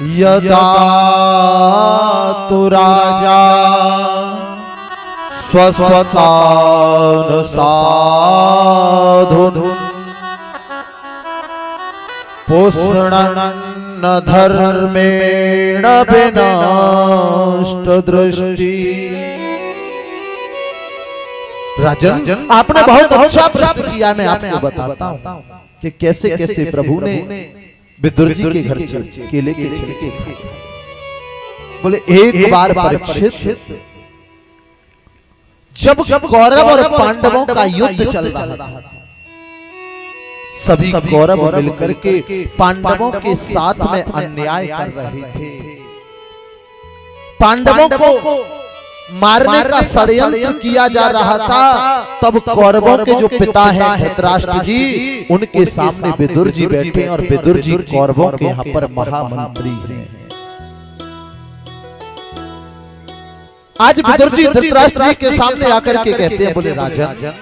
यदा तु राजा स्वस्वतान साधुन पुष्णन्न धर्मेण विनष्ट दृष्टि। राजन, आपने बहुत अच्छा प्रश्न किया। मैं आपको बताता हूं कि कैसे कैसे प्रभु ने विदुर जी के घर केले के छिलके खाए। बोले एक बार परीक्षित जब कौरव और पांडवों का युद्ध चल रहा था, सभी कौरव मिलकर के पांडवों के साथ में अन्याय कर रहे थे। पांडवों को मारने का षड्यंत्र किया जा रहा था। तब कौरवों के जो पिता हैं धृतराष्ट्र जी, उनके सामने विदुर जी बैठे और विदुर जी कौरवों के यहाँ पर महामंत्री हैं। आज विदुर जी धृतराष्ट्र जी के सामने आकर के कहते हैं, बोले राजन,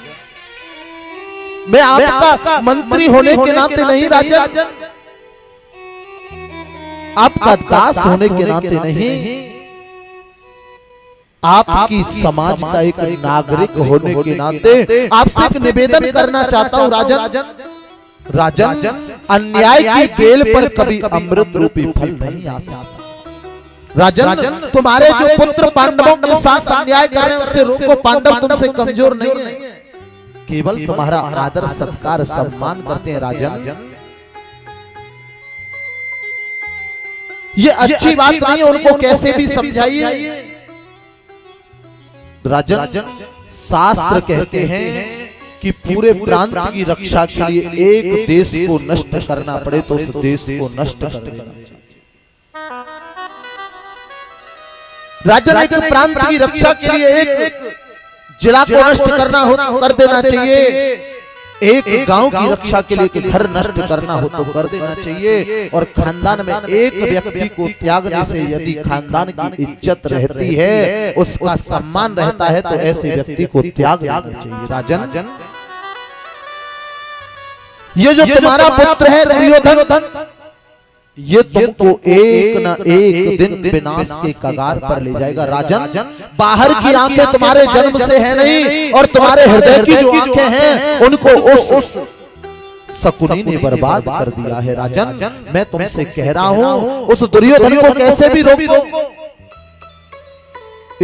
मैं आपका मंत्री होने के नाते नहीं राजन, आपका दास होने के नाते नहीं, आपकी समाज का एक नागरिक होने के नाते आपसे एक निवेदन करना चाहता हूं राजन। राजन, अन्याय की बेल पर कभी अमृत रूपी फल नहीं आ सकता। राजन, तुम्हारे जो पुत्र पांडवों के साथ अन्याय कर रहे हैं उससे रोको। पांडव तुमसे कमजोर नहीं है, केवल तुम्हारा आदर सत्कार सम्मान करते हैं। राजन, ये अच्छी बात नहीं है, उनको कैसे भी समझाइए। राजन, शास्त्र कहते हैं कि पूरे प्रांत की रक्षा के लिए एक देश को नष्ट करना पड़े तो उस देश को नष्ट कर देना चाहिए। राजन, एक प्रांत की रक्षा के लिए एक जिला को नष्ट करना हो कर देना चाहिए, एक गांव की रक्षा के लिए घर नष्ट करना हो तो कर देना चाहिए। और खानदान में एक व्यक्ति को त्यागने से यदि खानदान की इज्जत रहती है, उसका सम्मान रहता है, तो ऐसे व्यक्ति को त्याग देना चाहिए। राजन, ये जो तुम्हारा पुत्र है दुर्योधन, ये तुमको एक न एक दिन विनाश के कगार पर ले जाएगा। राजन, बाहर की आंखें तुम्हारे जन्म से है नहीं, और तुम्हारे हृदय की जो आंखें हैं उनको उस शकुनी ने बर्बाद कर दिया है। राजन, मैं तुमसे कह रहा हूं, उस दुर्योधन को कैसे भी रोको।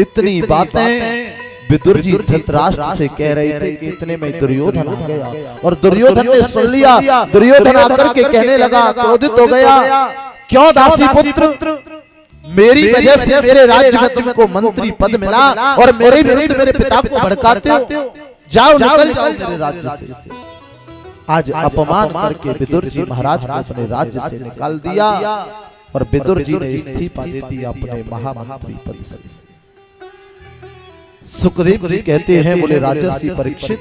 इतनी बातें विदुर जी धृतराष्ट्र से कह रहे थे कि इतने में दुर्योधन आ गया, और दुर्योधन ने सुन लिया। दुर्योधन आकर के कहने लगा, क्रोधित हो गया, क्यों दासी पुत्र, मेरी वजह से मेरे राज्य में तुमको मंत्री पद मिला और मेरे विरुद्ध मेरे पिता को भड़काते हो, जाओ निकल जाओ मेरे राज्य से। आज अपमान करके विदुर जी महाराज को अपने राज्य से निकाल दिया और विदुर जी ने इस्तीफा दे दिया अपने महामंत्री पद से। सुखदेव जी कहते हैं, बोले राजर्षि परीक्षित,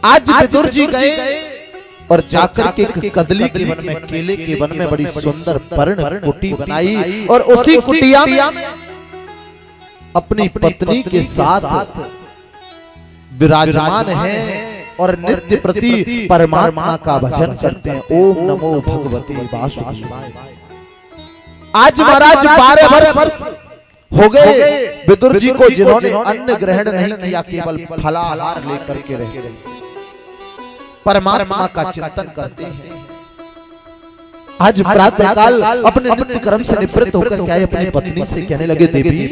आज विदुर जी गए और जाकर के कदली के वन में, केले के वन में बड़ी सुंदर पर्ण कुटी बनाई और उसी कुटिया में अपनी पत्नी के साथ विराजमान हैं और नित्य प्रति परमात्मा का भजन करते हैं। ओम नमो भगवते वासुदेवाय। आज महाराज 12 वर्ष हो गए विदुर जी को, जिन्होंने अन्न ग्रहण नहीं किया, केवल फलाहार लेकर के रहे, परमात्मा का चिंतन करते हैं। आज प्रातःकाल अपने नित्य कर्म से निवृत्त होकर के आए, अपनी पत्नी से कहने लगे, देवी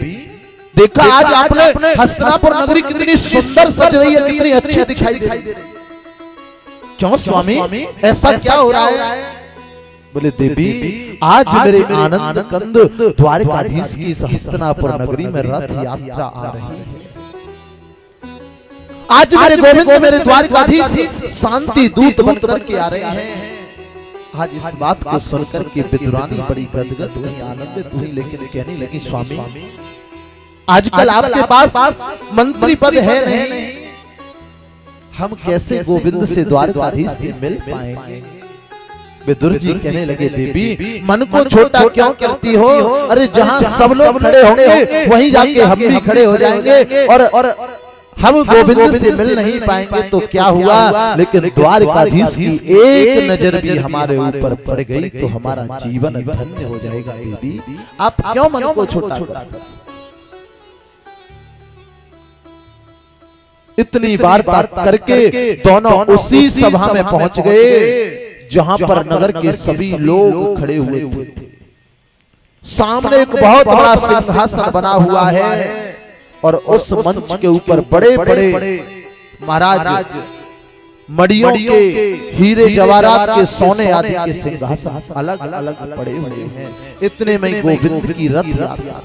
देखा आज आपने हस्तिनापुर नगरी कितनी सुंदर सज रही है, कितनी अच्छी दिखाई दे रही है। क्यों स्वामी, ऐसा क्या हो रहा है? बोले देवी, आज मेरे आनंद कंद द्वारकाधीश की हस्तिनापुर नगरी में रथ यात्रा आ रही है। आज मेरे गोविंद मेरे द्वारकाधीश शांति दूत बनकर के आ रहे हैं। आज इस बात को सुनकर के विदुरानी बड़ी गदगद हुई, आनंदित हुई, लेकिन कहने लगी, स्वामी आजकल आपके पास मंत्री पद है नहीं, हम कैसे गोविंद से द्वारकाधीश से मिल पाएंगे? विदुर जी कहने लगे, देवी मन को छोटा क्यों करती हो? अरे जहां सब लोग खड़े होंगे वहीं जाके हम भी खड़े हो जाएंगे और हम गोविंद से मिल नहीं पाएंगे तो क्या हुआ, लेकिन द्वारकाधीश की एक नजर भी हमारे ऊपर पड़ गई तो हमारा जीवन धन्य हो जाएगा। देवी आप क्यों मन को छोटा करते? इतनी वार्ता करके दोनों उसी सभा में पहुंच गए जहां पर नगर के सभी लोग खड़े हुए थे। सामने एक बहुत बड़ा सिंहासन बना हुआ है और उस मंच के ऊपर बड़े बड़े महाराज मड़ियों के हीरे जवाहरात के सोने आदि के सिंहासन अलग अलग पड़े हुए हैं। इतने में गोविंद की रथ यात्रा,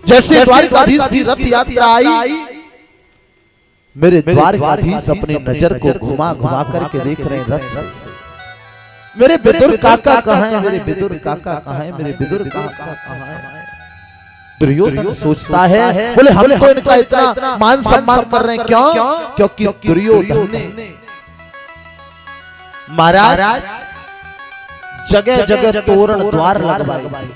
जैसे द्वारकाधीश की रथ यात्रा आई, मेरे द्वारकाधीश अपनी नजर को घुमा घुमा करके देख रहे हैं रथ से। मेरे विदुर काका कहाँ है, मेरे विदुर काका कहाँ है, मेरे विदुर काका कहाँ है। दुर्योधन सोचता है, बोले हम तो इनका इतना मान सम्मान कर रहे हैं, क्यों? क्योंकि दुर्योधन ने महाराज जगह जगह तोरण द्वार लगवाए,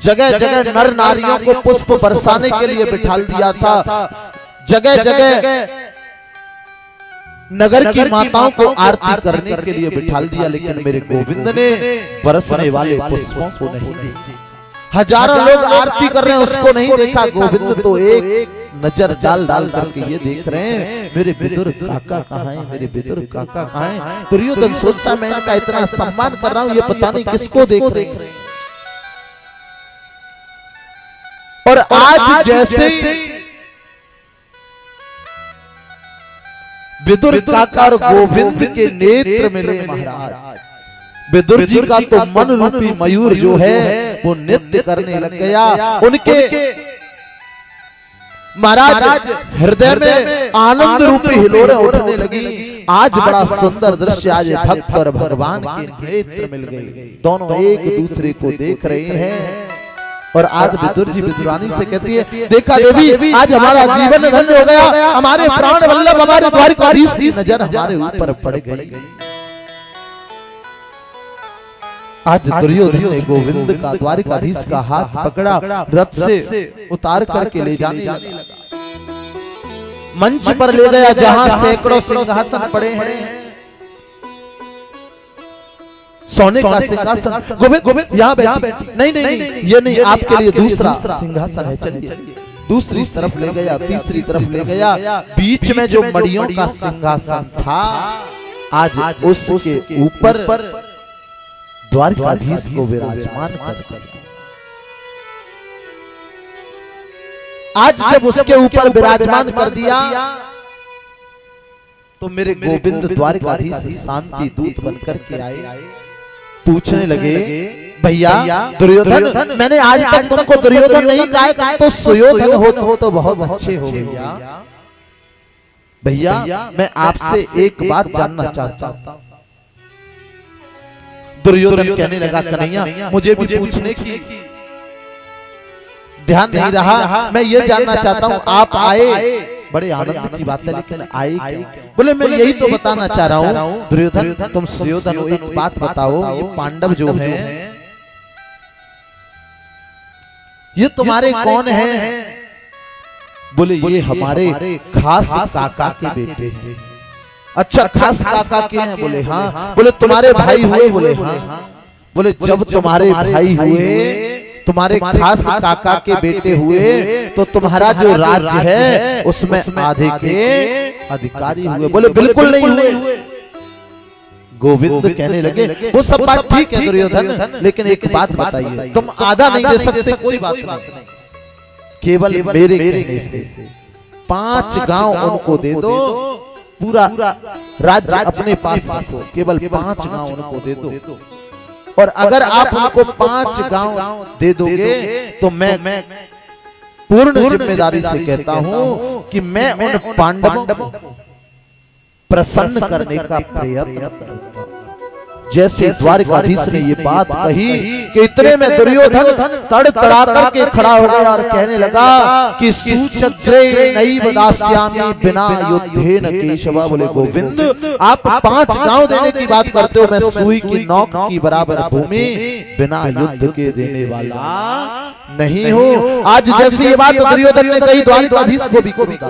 जगह जगह नर नारियों को पुष्प बरसाने के लिए बिठाल दिया था, जगह जगह नगर की माताओं को आरती करने के लिए बिठाल दिया, लेकिन मेरे गोविंद ने बरसने वाले पुष्पों को नहीं देखा। हजारों लोग आरती कर रहे हैं, उसको नहीं देखा। गोविंद तो एक नजर डाल डाल करके ये देख रहे हैं, मेरे विदुर काका कहाँ है, मेरे विदुर काका कहाँ है। दुर्योधन सोचता मैं इनका इतना सम्मान कर रहा हूं, ये पता नहीं किसको देख रहे हैं। और आज जैसे विदुर काका और गोविंद के नेत्र मिले महाराज, विदुर जी का तो मन रूपी मयूर जो है वो नृत्य करने लग गया। उनके महाराज हृदय में आनंद रूपी हिलोरें उठने लगी। आज बड़ा सुंदर दृश्य, आज भक्त और भगवान के नेत्र मिल गए, दोनों एक दूसरे को देख रहे हैं। और आज विदुर जी विदुरानी से कहती है, देखा देवी आज हमारा जीवन धन्य हो गया, हमारे प्राण वल्लभ हमारे द्वारकाधीश की नजर हमारे ऊपर पड़ गई। आज दुर्योधन ने गोविंद का द्वारकाधीश का हाथ पकड़ा, रथ से उतार करके ले जाने लगा, मंच पर ले गया जहां सैकड़ों सिंहासन पड़े हैं, सोने का सिंहासन। गोविंद यहाँ बैठी, नहीं नहीं नहीं ये नहीं, आपके लिए दूसरा सिंहासन है, चलिए। दूसरी तरफ ले गया, तीसरी तरफ ले गया, बीच में जो मड़ियों का सिंहासन था आज उसके ऊपर द्वारकाधीश को विराजमान कर। आज जब उसके ऊपर विराजमान कर दिया तो मेरे गोविंद द्वारकाधीश शांति दूत बनकर के आए, पूछने लगे, भैया दुर्योधन, मैंने आज तक तुमको दुर्योधन नहीं कहा, तो सुयोधन हो तो बहुत अच्छे हो भैया। भैया मैं आपसे एक बात जानना चाहता हूं। दुर्योधन कहने लगा, कन्हैया मुझे भी पूछने की ध्यान नहीं रहा, मैं ये जानना चाहता हूँ आप आए, बड़े आनंद की बात है, लेकिन आए क्यों? बोले मैं यही तो बताना चाह रहा हूँ दुर्योधन, तुम सुयोधन हो, एक बात बताओ, ये पांडव जो हैं ये तुम्हारे कौन हैं? बोले ये हमारे खास काका के बेटे हैं। अच्छा खास काका के हैं? बोले हाँ। बोले तुम्हारे भाई हुए? बोले हाँ। बोले जब तुम्हारे भाई हुए, तुम्हारे खास काका के बेटे हुए, तो तुम्हारा जो राज्य है उसमें आधे के अधिकारी हुए? बोले बिल्कुल नहीं हुए। गोविंद कहने लगे, वो सब बात ठीक है दुर्योधन, लेकिन एक बात बताइए, तुम आधा नहीं दे सकते, कोई बात नहीं, केवल मेरे कहने से 5 गांव उनको दे दो, पूरा राज्य अपने पास रखो, केवल 5 गांव उनको दे दो, और अगर आप उनको 5 गांव दे दोगे तो मैं पूर्ण जिम्मेदारी से कहता हूं कि मैं उन पांडवों को प्रसन्न करने का प्रयत्न करूंगा। जैसे द्वारकाधीश ने ये बात कही कि इतने में दुर्योधन तड़तड़ा करके खड़ा हो गया और कहने लगा कि सूचक्रे नैव दास्यामि बिना युद्धेन केशव। बोले गोविंद, आप 5 गांव देने की बात करते हो, मैं सुई की नोक की बराबर भूमि बिना युद्ध के देने वाला नहीं हूं। आज जैसी ये बात दुर्योधन ने कही, द्वारकाधीश को भी कूटा।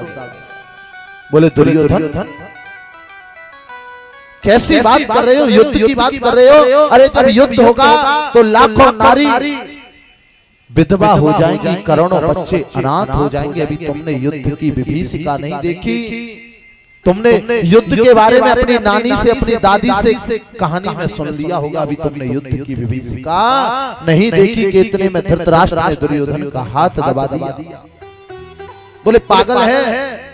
बोले दुर्योधन, कैसी बात कर रहे हो, युद्ध की बात कर रहे हो? अरे जब युद्ध होगा तो लाखों नारी विधवा हो जाएंगी, करोड़ों बच्चे अनाथ हो जाएंगे। अभी तुमने युद्ध की विभीषिका नहीं देखी? तुमने युद्ध के बारे में अपनी नानी से, अपनी दादी से कहानी में सुन लिया होगा, अभी तुमने युद्ध की विभीषिका नहीं देखी कि इतने में धृतराष्ट्र ने दुर्योधन का हाथ दबा दिया। बोले पागल है?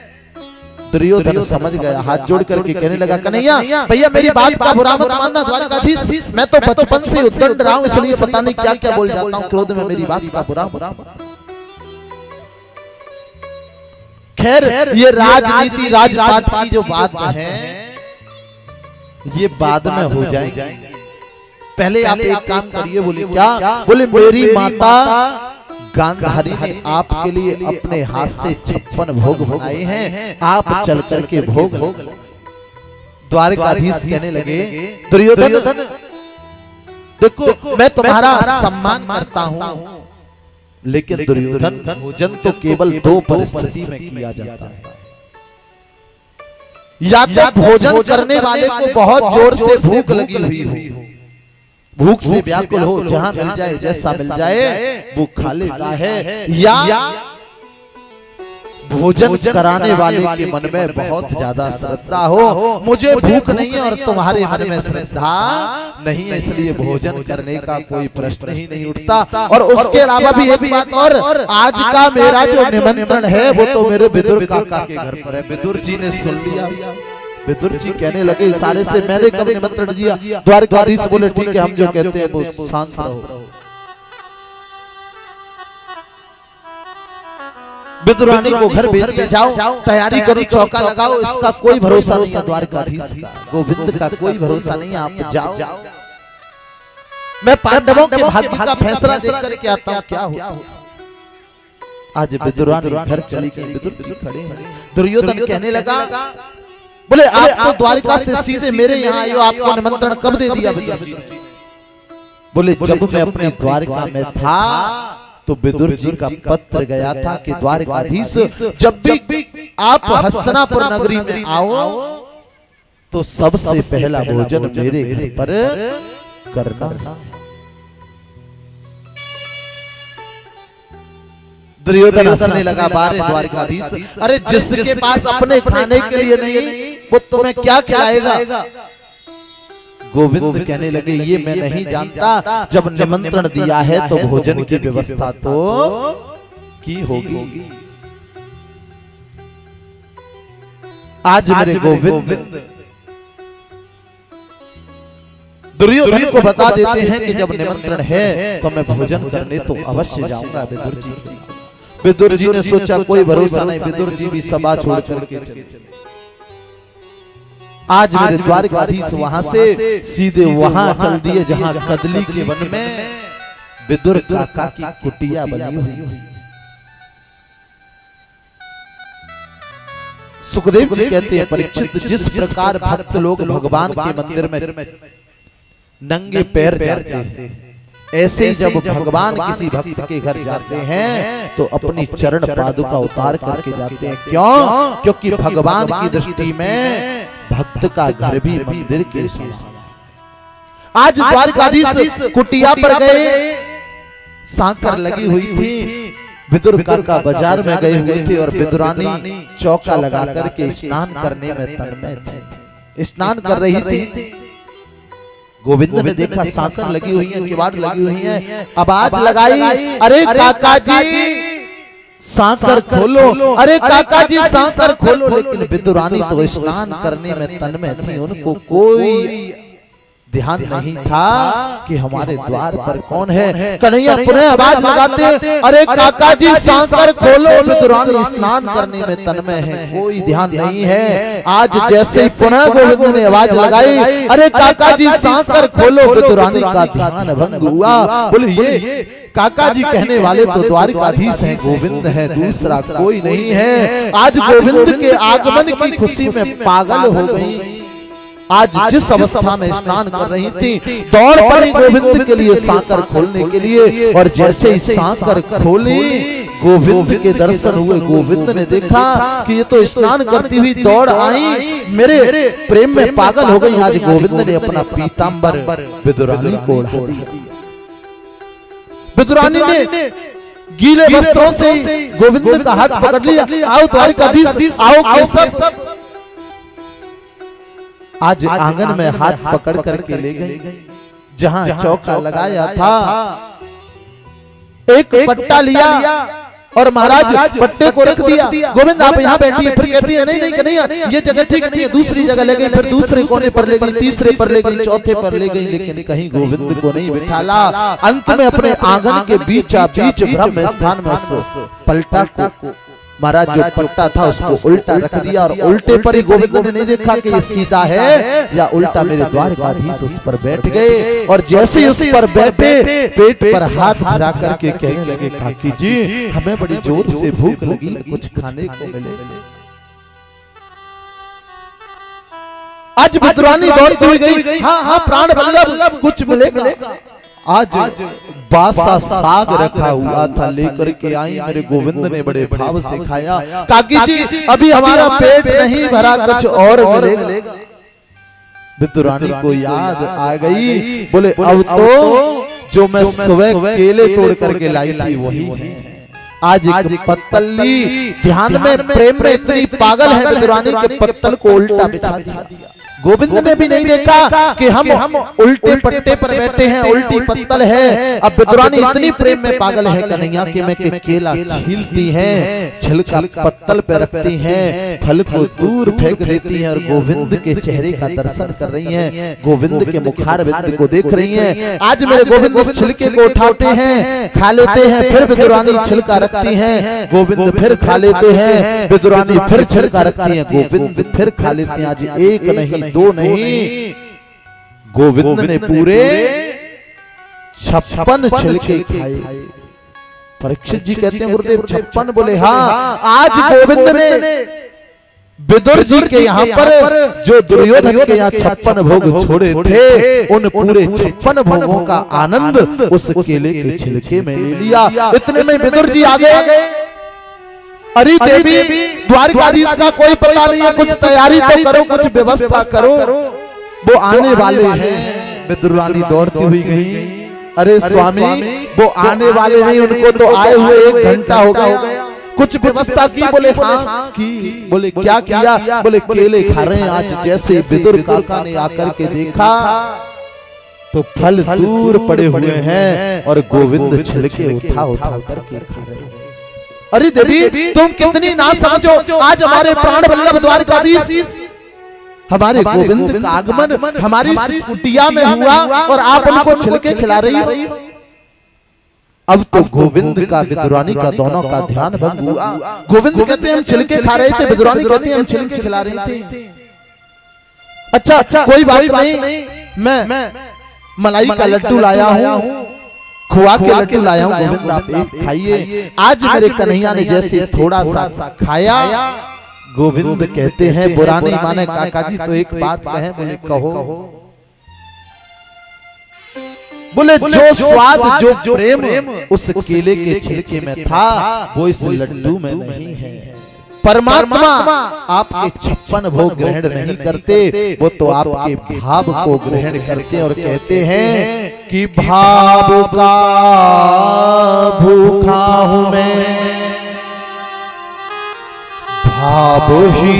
दुर्योधन समझ गया, हाथ जोड़ करके कहने लगा, कन्हैया भैया मेरी बात का बुरा मत मानना द्वारकाधीश, मैं तो बचपन से उद्दंड रहा हूं, इसलिए पता नहीं क्या क्या बोल जाता हूं, क्रोध में मेरी बात का बुरा। खैर ये राजनीति राजपाट की जो बात है ये बाद में हो जाएगी, पहले आप एक काम करिए। बोले क्या? बोले मेरी माता गांधारी ने आपके लिए अपने हाथ से 56 भोग बनाए हैं, आप चल करके भोग। द्वारकाधीश कहने लगे, दुर्योधन देखो मैं तुम्हारा सम्मान करता हूं, लेकिन दुर्योधन भोजन तो केवल 2 परिस्थिति में किया जाता है। या तो भोजन करने वाले को बहुत जोर से भूख लगी हुई हो, भूख से व्याकुल हो, जहां मिल जाए जैसा मिल जाए वो खा लेता है, या भोजन कराने वाले के मन में बहुत ज्यादा श्रद्धा हो, मुझे भूख नहीं है और तुम्हारे मन में श्रद्धा नहीं है, इसलिए भोजन करने का कोई प्रश्न ही नहीं उठता। और उसके अलावा भी एक बात और, आज का मेरा जो निमंत्रण है वो तो मेरे विदुर काका के घर पर है। विदुर जी ने सुन लिया, विदुर जी कहने लगे सारे से मैंने कब निमंत्रण दिया? द्वारकाधीश बोले ठीक है, हम जो कहते हैं वो शांत रहो। विदुरानी को घर भेज दिया, जाओ तैयारी करो, चौका लगाओ, इसका कोई भरोसा नहीं है द्वारकाधीश का, गोविंद का कोई भरोसा नहीं है, आप जाओ, मैं पांडवों के भाग्य का फैसला देख करके आता हूं क्या हुआ। आज विदुरानी घर चली गई, विदुर जी खड़े हैं। दुर्योधन कहने लगा, बोले आप तो द्वारका से सीधे मेरे यहाँ आए हो, आपको निमंत्रण कब दे दिया विदुर जी? बोले जब मैं अपने द्वारका में था तो विदुर जी का पत्र गया था कि द्वारकाधीश जब भी आप हस्तिनापुर नगरी में आओ तो सबसे पहला भोजन मेरे घर पर करना। दुर्योधन हंसने लगा, बारे द्वारकाधीश, अरे जिसके पास अपने खाने के लिए नहीं वो तुम्हें क्या खिलाएगा? गोविंद कहने लगे, ये मैं नहीं जानता, जब निमंत्रण दिया है तो भोजन की व्यवस्था तो की होगी। आज मेरे गोविंद दुर्योधन को बता देते हैं कि जब निमंत्रण है तो मैं भोजन करने तो अवश्य जाऊंगा विदुर जी। विदुर जी ने सोचा कोई भरोसा नहीं, विदुर जी भी सभा छोड़ करके चले। आज मेरे द्वारकाधीश वहां से सीधे वहां चल दिए जहां कदली के वन में विदुर काका की कुटिया बनी हुई। सुखदेव जी कहते हैं, परीक्षित जिस प्रकार भक्त लोग भगवान के मंदिर में नंगे पैर जाते हैं, ऐसे ही जब भगवान किसी भक्त के घर जाते हैं तो अपनी चरण पादुका उतार करके जाते हैं। क्यों? क्योंकि भगवान की दृष्टि में भक्त का घर भी मंदिर के समान। आज द्वारकाधीश कुटिया पर गए, सांकर लगी हुई थी, विदुर काका बाजार में गए हुए थे और विदुरानी चौका लगा करके स्नान करने में तन्मय थे, स्नान कर रही थी। गोविंद ने देखा सांकर लगी हुई है, किवाड़ लगी हुई है, आवाज लगाई, अरे काका जी सांकर खोलो, अरे काका जी सांकर खोलो। लेकिन विदुरानी तो स्नान करने में तन्मय थी, उनको कोई ध्यान नहीं था कि हमारे द्वार पर कौन है। कन्हैया पुनः आवाज लगाते, अरे काका जी सांकर खोलो, विदुरानी स्नान करने में तन्मय है, कोई ध्यान नहीं है। आज जैसे ही पुनः गोविंद ने आवाज लगाई, अरे काका जी सांकर खोलो, विदुरानी का ध्यान भंग हुआ। बोले ये काका जी कहने वाले तो द्वारकाधीश हैं, गोविंद है, दूसरा कोई नहीं है। आज गोविंद के आगमन की खुशी में पागल हो गई। आज जिस अवस्था में स्नान कर रही थी, दौड़ पड़ी गोविंद के लिए सांकर खोलने के लिए, और जैसे ही सांकर खोली, गोविंद के दर्शन हुए। गोविंद ने देखा कि ये तो स्नान करती हुई दौड़ आई, मेरे प्रेम में पागल हो गई। आज गोविंद ने अपना पीतांबर विदुरानी को ओढ़ा दिया। विदुरानी ने गीले वस्त्रों से गोविंद का हाथ पकड़ लिया, आओ द्वारकाधीश, आओ केशव। आज आंगन में हाथ पकड़ करके ले गई, जहां चौका लगाया था। एक पट्टा लिया और महाराज पट्टे को रख दिया। गोविंद आप यहाँ बैठिए। फिर कहती है नहीं नहीं कन्हैया, ये जगह ठीक नहीं है, दूसरी जगह ले गई। फिर दूसरे कोने पर ले गई, तीसरे पर ले गई, चौथे पर ले गई, लेकिन कहीं गोविंद को नहीं बिठाला। अंत में अपने आंगन के बीचा बीच ब्रह्म स्थान में पलटा को महाराज जो पट्टा था उसको उल्टा रख दिया, और उल्टे पर ही गोविंद ने नहीं देखा कि ये सीधा है या उल्टा। मेरे द्वारकाधीश उस पर बैठ गए, और जैसे ही उस पर बैठे, पेट पर हाथ धरा करके कहने लगे, काकी जी हमें बड़ी जोर से भूख लगी, कुछ खाने को मिले। आज विदुरानी दौड़ती हुई गई, हाँ हाँ प्राण वल्लभ कुछ मिलेगा। आज बासा साग रखा हुआ था, लेकर के आई। मेरे गोविंद ने बड़े भाव से खाया। काकी जी अभी हमारा पेट नहीं भरा, कुछ और मिलेगा। विदुरानी को याद आ गई, बोले अब तो जो मैं सुबह केले तोड़ करके लाई थी वही है। आज एक पत्तली ध्यान में प्रेम में इतनी पागल है, विदुरानी के पत्तल को उल्टा बिछा दिया। गोविंद ने भी नहीं देखा कि हम उल्टे पट्टे पर बैठे हैं, उल्टी पत्तल है। अब विदुरानी इतनी प्रेम में पागल है कन्हैया कि मैं केला छीलती हैं, छिलका पत्तल पे रखती हैं, फल को दूर फेंक देती हैं, और गोविंद के चेहरे का दर्शन कर रही हैं, गोविंद के मुखारविंद को देख रही हैं। आज मेरे गोविंद इस छिलके को उठाते हैं, खा लेते हैं, फिर विदुरानी छिलका रखती हैं, गोविंद फिर खा लेते हैं, विदुरानी फिर छिलका रखती हैं, गोविंद फिर खा लेते हैं। आज एक नहीं दो नहीं, गोविंद ने पूरे 56 छिलके खाए। परीक्षित जी कहते हैं गुरुदेव 56? बोले हाँ। आज गोविंद ने विदुर जी के यहाँ पर जो दुर्योधन के यहाँ 56 भोग छोड़े थे, उन पूरे 56 भोगों का आनंद उस केले के छिलके में ले लिया। इतने में विदुर जी आ गए। अरे देवी द्वारकाधीश का कोई पता नहीं है, कुछ तैयारी तो करो, कुछ व्यवस्था करो, वो आने वाले हैं। विदुरानी दौड़ती हुई गई, अरे स्वामी वो आने वाले नहीं, उनको तो आए हुए 1 घंटा हो गया, कुछ व्यवस्था की? बोले हाँ की। बोले क्या किया? बोले केले खा रहे हैं। आज जैसे विदुर काका ने आकर के देखा तो फल दूर पड़े हुए हैं, और गोविंद छिलके उठा उठा करके खा रहे हैं। अरे देवी तुम कितनी ना समझो, आज हमारे प्राण वल्लभ द्वारकाधीश, हमारे गोविंद का आगमन हमारी कुटिया में हुआ, और आप उनको छिलके खिला रही हो। अब तो गोविंद का विदुरानी का दोनों का ध्यान भंग हुआ। गोविंद कहते हैं हम छिलके खा रहे थे, विदुरानी कहते हैं हम छिलके खिला रहे थे। अच्छा कोई बात नहीं, मैं मलाई का लड्डू लाया हूँ, खोआ के लड्डू लाया हूँ, गोविंद आप एक खाइए। आज मेरे कन्हैया ने जैसे थोड़ा सा खाया, गोविंद कहते हैं बुरा नहीं माने काका जी तो एक बात कहें। बोले कहो। बोले जो स्वाद जो प्रेम उस केले के छिलके में था वो इस लड्डू में नहीं है। परमात्मा आपके 56 भोग ग्रहण नहीं करते, वो तो आपके भाव को ग्रहण करते और कहते हैं कि भाव का भूखा हूं मैं, भाव ही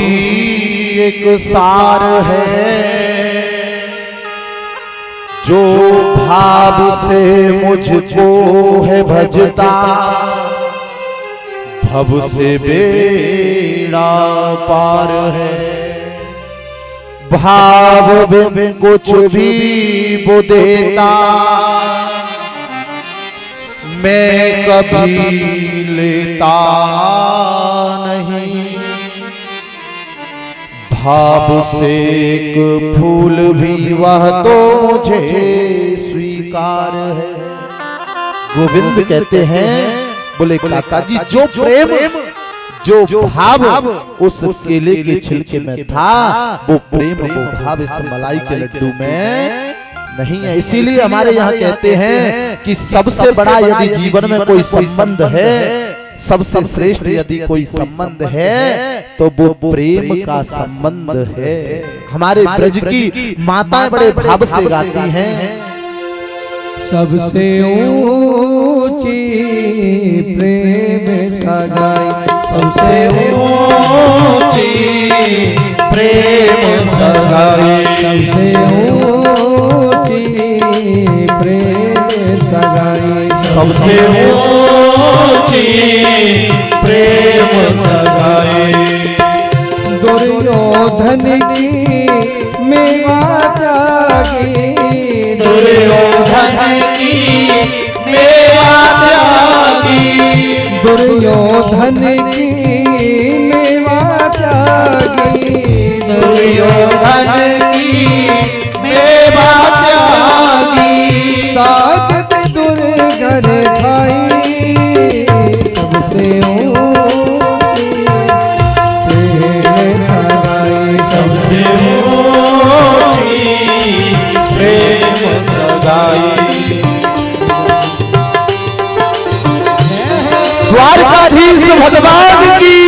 एक सार है, जो भाव से मुझको है भजता, भव से बेड़ा पार है। भाव बिन कुछ भी वो देता, मैं कभी लेता नहीं। भाव से एक फूल भी वह तो मुझे स्वीकार है। गोविंद कहते हैं, बोले काका जी जो प्रेम जो भाव उस केले के छिलके में था, वो प्रेम वो भाव इस मलाई के लड्डू में नहीं है। इसीलिए हमारे यहाँ कहते हैं कि सबसे बड़ा यदि जीवन में कोई संबंध है, सबसे श्रेष्ठ यदि कोई संबंध है, तो वो प्रेम का संबंध है। हमारे ब्रज की माताएं बड़े भाव से गाती हैं, सबसे ऊंची प्रेम सगाई, सबसे ऊंची प्रेम सगाई, सबसे ऊंची प्रेम सगाई, सबसे ऊंची प्रेम सगाई। दुर्योधन की मेवा त्यागी, दुर्योधन की मेवा त्यागी, दुर्योधन की मेवा त्यागी, दुर्योधन की मेवा त्यागी। सागत दुर्गन खाई, सबसे ऊंची प्रेम सगाई, सबसे ऊंची प्रेम सगाई। द्वारकाधीश भगवान की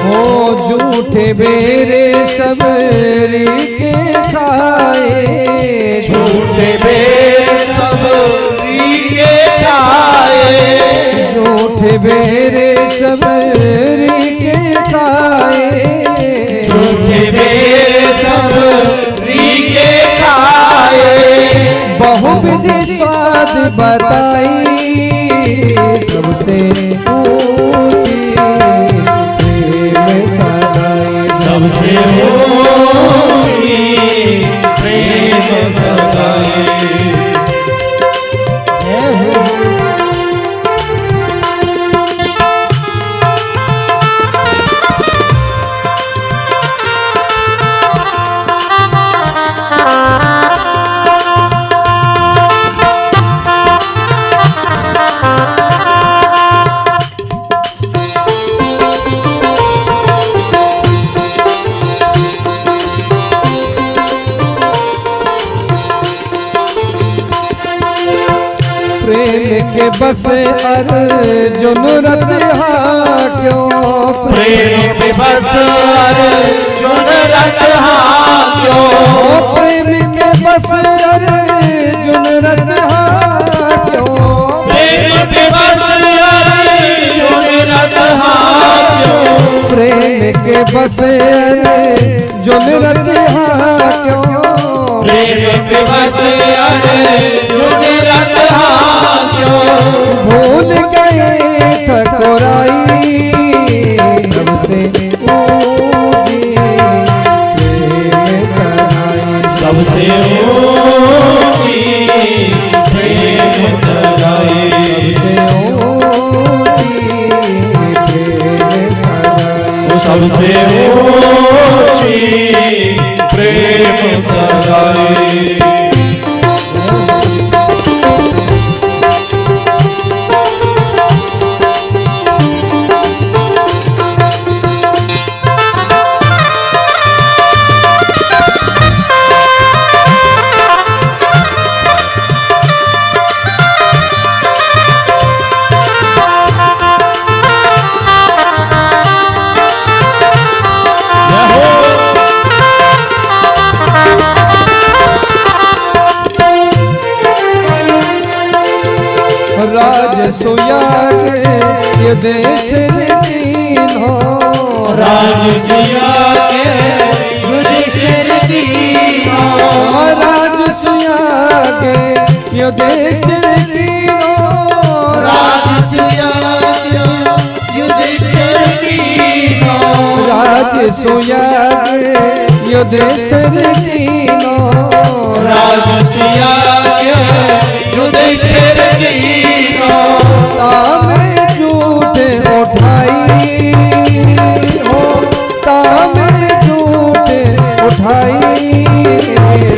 हो झूठे बेरे सबरी के खाए, झूठे बेर सब के खाए, झूठे बेरे सबरी के खाए, झूठे बेर सब के खाए। बहुविध स्वाद बताई, सबसे ऊंची प्रेम सगाई, सबसे ऊंची प्रेम सगाई। प्रेम के बस अर्जुन रतिहा क्यों, प्रेम के बस अर्जुन रतिहा क्यों, प्रेम के बस अर्जुन रतिहा क्यों, प्रेम के बस अर्जुन रतिहा क्यों, प्रेम के बस अर्जुन रतिहा क्यों, प्रेम के बस अर्जुन रतिहा क्यों। भूल गए ठकुराई, सबसे ऊंची प्रेम सगाई, सबसे ऊंची प्रेम सगाई, सबसे ऊंची प्रेम सगाई, सबसे ऊंची प्रेम सगाई। राजसूया के युधिष्ठिर तीनों, राजसूया के युधिष्ठिर तीनों, राजसूया के युधिष्ठिर तीनों, राजसूया के सुयाग युधिष्ठिर कीनो राजसियाग युधिष्ठिर कीनो तामे झूठ उठाई हो तामे झूठ उठाई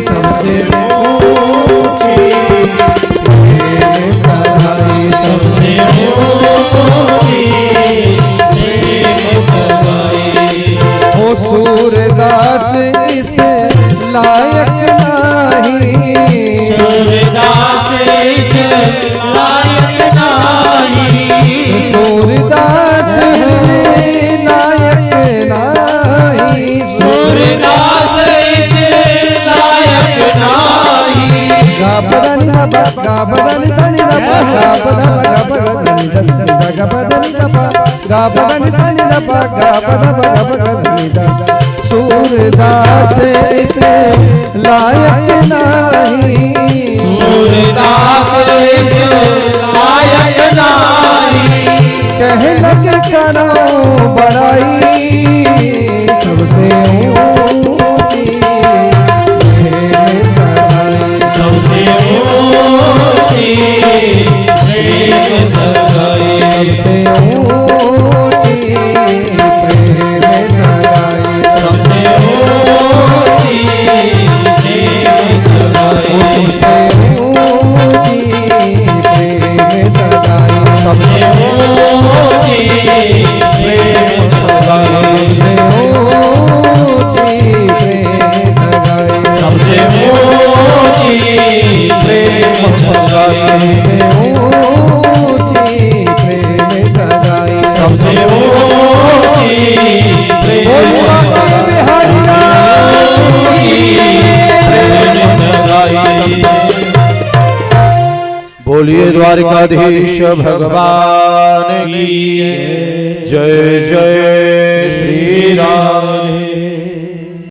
सबसे ऊंची सगाई सबसे ऊंची प्रेम सगाई ओ सूरदास इस लायक नहीं सूरदास इस लायक नाही सूरदास इस लायक नहीं सूरदास इस लायक नाही गा बदनी गा बदनी सनी गा बदनी गा बदनी गा बदनी सनी गा बदनी सूरदास इस लायक नहीं सूरदास इस लायक नाही कह लग करो बड़ाई सबसे ऊंची प्रेम सगाई सबसे ऊंची प्रेम सगाई सबसे ऊंची प्रेम सगाई सबसे ऊंची प्रेम सगाई सबसे ऊंची प्रेम सगाई सबसे ऊंची प्रेम सगाई सबसे ऊंची प्रेम सगाई सबसे ऊंची प्रेम सगाई बोलिए द्वारिकाधीश भगवान की जय जय श्री राम।